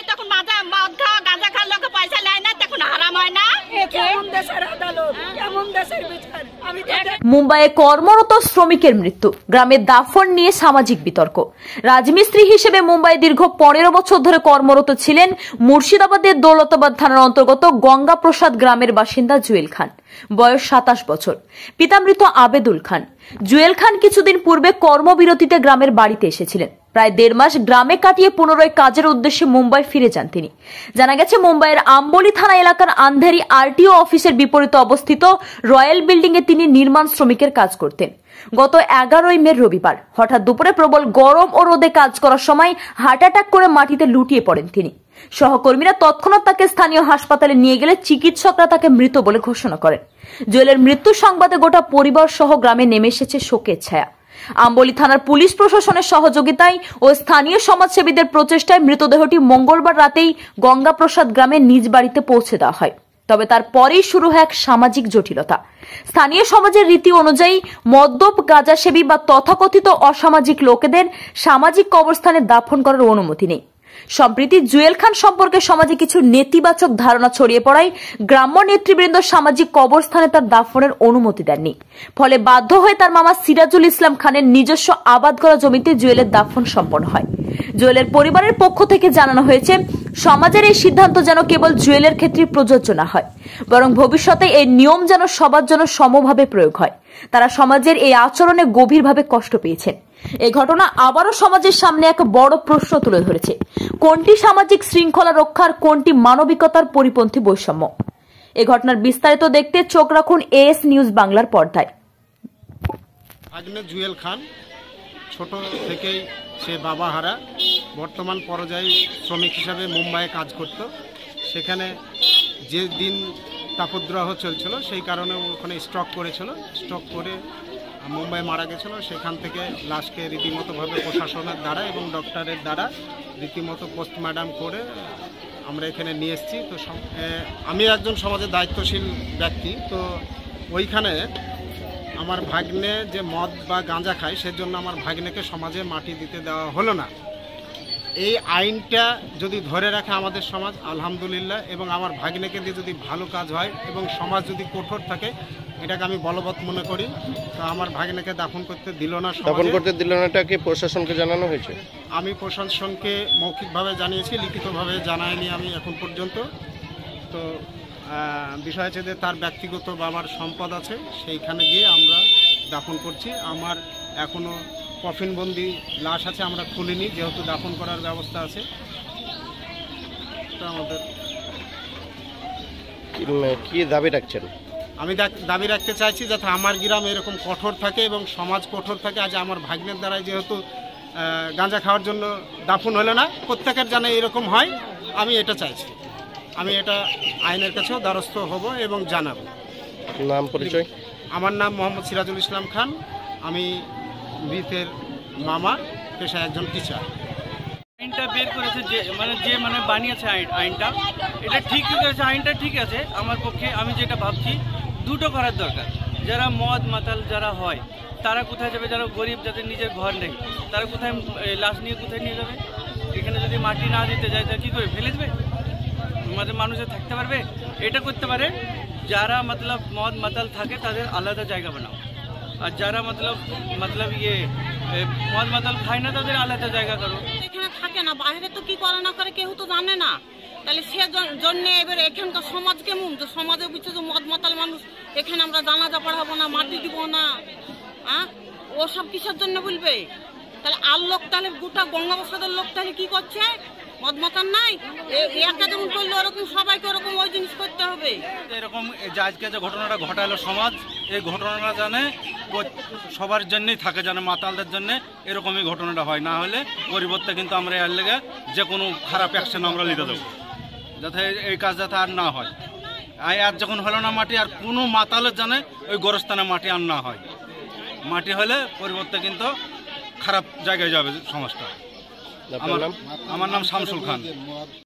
নেই তখন মদ খাওয়া গাঁজা খাওয়ার লোকে পয়সা নেয় না তখন হারাম হয় না। কেমন দেশের আদালত, কেমন দেশের বিচার। মুম্বাইয়ে কর্মরত শ্রমিকের মৃত্যু, গ্রামে দাফন নিয়ে সামাজিক বিতর্ক। রাজমিস্ত্রি হিসেবে মুম্বাই দীর্ঘ 15 বছর ধরে কর্মরত ছিলেন মুর্শিদাবাদের দৌলতাবাদ থানার অন্তর্গত গঙ্গাপ্রসাদ গ্রামের বাসিন্দা জুয়েল খান। বয়স 27 বছর। পিতা মৃত আবেদুল খান। জুয়েল খান কিছুদিন পূর্বে কর্মবিরতিতে গ্রামের বাড়িতে এসেছিলেন। প্রায় 1.5 মাস গ্রামে কাটিয়ে পুনরায় কাজের উদ্দেশ্যে মুম্বাই ফিরে যান তিনি। জানা গেছে মুম্বাইয়ের আম্বলি থানা এলাকার আন্ধেরি আরটিও অফিসের বিপরীতে অবস্থিত রয়্যাল বিল্ডিং এ তিনি নির্মাণ শ্রমিকের কাজ করতেন। গত 11 মে রবিবার হঠাৎ দুপুরে প্রবল গরম ও রোদে কাজ করার সময় হার্ট অ্যাটাক করে মাটিতে লুটিয়ে পড়েন তিনি। সহকর্মীরা তৎক্ষণাৎ তাকে স্থানীয় হাসপাতালে নিয়ে গেলে চিকিৎসকরা তাকে মৃত বলে ঘোষণা করেন। জুয়েলের মৃত্যু সংবাদে গোটা পরিবার সহ গ্রামে নেমে এসেছে শোকের ছায়া। আম্বলি থানার পুলিশ প্রশাসনের সহযোগিতায় ও স্থানীয় সমাজসেবীদের প্রচেষ্টায় মৃতদেহটি মঙ্গলবার রাতেই গঙ্গাপ্রসাদ গ্রামে নিজ বাড়িতে পৌঁছে দেওয়া হয়। তবে তারপরেই শুরু হয় এক সামাজিক জটিলতা। স্থানীয় সমাজের রীতি অনুযায়ী মদ্যপ গাঁজাসেবী বা তথাকথিত অসামাজিক লোকেদের সামাজিক কবরস্থানে দাফন করার অনুমতি নেই। সম্প্রতি জুয়েল খান সম্পর্কে সমাজে কিছু নেতিবাচক ধারণা ছড়িয়ে পড়ায় গ্রাম্য নেতৃবৃন্দ সামাজিক কবরস্থানে তার দাফনের অনুমতি দেননি। ফলে বাধ্য হয়ে তার মামা সিরাজুল ইসলাম খানের নিজস্ব আবাদ করা জমিতে জুয়েলের দাফন সম্পন্ন হয়। জুয়েলের পরিবারের পক্ষ থেকে জানানো হয়েছে, সমাজের এই সিদ্ধান্ত যেন কেবল জুয়েলের ক্ষেত্রে প্রযোজ্য না হয়, বরং ভবিষ্যতে এই নিয়ম যেন সবার জন্য সমভাবে প্রয়োগ হয়। তারা সমাজের এই আচরণে গভীরভাবে কষ্ট পেয়েছেন। এই ঘটনা আবারও সমাজের সামনে এক বড় প্রশ্ন তুলে ধরেছে, কোনটি সামাজিক শৃঙ্খলা রক্ষার, কোনটি মানবিকতার পরিপন্থী বৈষম্য। এই ঘটনার বিস্তারিত দেখতে চোখ রাখুন এএস নিউজ বাংলার পর্দায়। জুয়েল খান ছোট থেকেই সে বাবা হারা, বর্তমান পর্যায়ে শ্রমিক হিসাবে মুম্বাইয়ে কাজ করত। সেখানে যে দিন তাপদ্রহ চলছিল সেই কারণে ওখানে স্ট্রোক করেছিল। স্ট্রোক করে মুম্বাই মারা গেছিল। সেখান থেকে লাশকে রীতিমতোভাবে প্রশাসনের দ্বারা এবং ডক্টরের দ্বারা রীতিমতো পোস্টমর্টম করে আমরা এখানে নিয়ে এসেছি। তো আমি একজন সমাজের দায়িত্বশীল ব্যক্তি, তো ওইখানে আমার ভাগ্নে যে মদ বা গাঁজা খায় সেজন্য আমার ভাগ্নেকে সমাজে মাটি দিতে দেওয়া হলো না। এই আইনটা যদি ধরে রাখে আমাদের সমাজ, আলহামদুলিল্লাহ, এবং আমার ভাগ্নেকে দিয়ে যদি ভালো কাজ হয় এবং সমাজ যদি কঠোর থাকে, এটাকে আমি বলবৎ মনে করি। তো আমার ভাগ্নেকে দাফন করতে দিল না, দাফন করতে দিল না, এটাকে প্রশাসনকে জানানো হয়েছে। আমি প্রশাসনকে মৌখিকভাবে জানিয়েছি, লিখিতভাবে জানাইনি আমি এখন পর্যন্ত। তো বিষয় আছে যে তার ব্যক্তিগত বাবার সম্পদ আছে, সেইখানে গিয়ে আমরা দাফন করছি। আমার এখনও কফিনবন্দি লাশ আছে, আমরা খুলিনি, যেহেতু দাফন করার ব্যবস্থা আছে। তো আমাদের কি দাবি রাখছেন? আমি দাবি রাখতে চাইছি যাতে আমার গ্রাম এরকম কঠোর থাকে এবং সমাজ কঠোর থাকে। আজ আমার ভাগ্নের দ্বারাই যেহেতু গাঁজা খাওয়ার জন্য দাফন হলো না, প্রত্যেকের যেন এরকম হয়, আমি এটা চাইছি। আমি এটা আইনের কাছেও দ্বারস্থ হব এবং জানাবো। নাম পরিচয়? আমার নাম মোহাম্মদ সিরাজুল ইসলাম খান। আমি মৃতের মামা, পেশায় একজন টিচার। আইনটা বের করেছে যে বানিয়েছে আইনটা, এটা ঠিকই করেছে। আইনটা ঠিক আছে আমার পক্ষে। আমি যেটা ভাবছি, দুটো করার দরকার। যারা মদ মাতাল যারা হয় তারা কোথায় যাবে? যারা গরিব, যাদের নিজের ঘর নেই, তারা কোথায় লাশ নিয়ে কোথায় নিয়ে যাবে? এখানে যদি মাটি না দিতে যায় তাহলে কী করে ফেলে দেবে? মানুষে থাকতে পারবে? এটা করতে পারে যারা মদ মাতাল থাকে তাদের আলাদা জায়গা বানাও, আর যারা মদ মাতাল খায় না তাদের আলাদা জায়গা করো। এখানে থাকে না, বাইরে তো কি করে না করে কেউ তো জানে না। তাহলে সে জন্য এবার এখানকার সমাজ কেমন, যে সমাজের পিছনে মদ মাতাল মানুষ, এখানে আমরা জানাজা পড়াবো না, মাটি দিব না, ও সব কিসের জন্য বলবে? তাহলে আর লোক, তাহলে গোটা গঙ্গাপ্রসাদের লোক তাহলে কি করছে? মদ মাতাল নাই, একা যেমন করলে ওরকম সবাইকে ওরকম ওই জিনিস করতে হবে। এরকম যে আজকে যে ঘটনাটা ঘটালো সমাজ, এই ঘটনাটা জানে সবার জন্যই থাকে, জানে মাতালদের জন্য এরকমই ঘটনাটা হয়। না হলে পরিবর্তে কিন্তু আমরা এর লেগে যে কোনো খারাপ অ্যাকশন আমরা নিতে দেবো, যাতে এই কাজ যাতে আর না হয়। আর যখন হলো না মাটি, আর কোনো মাতালের জানে ওই গোরস্থানে মাটি আর না হয়। মাটি হলে পরিবর্তে কিন্তু খারাপ জায়গায় যাবে সমাজটা। আমার নাম শামসুল খান।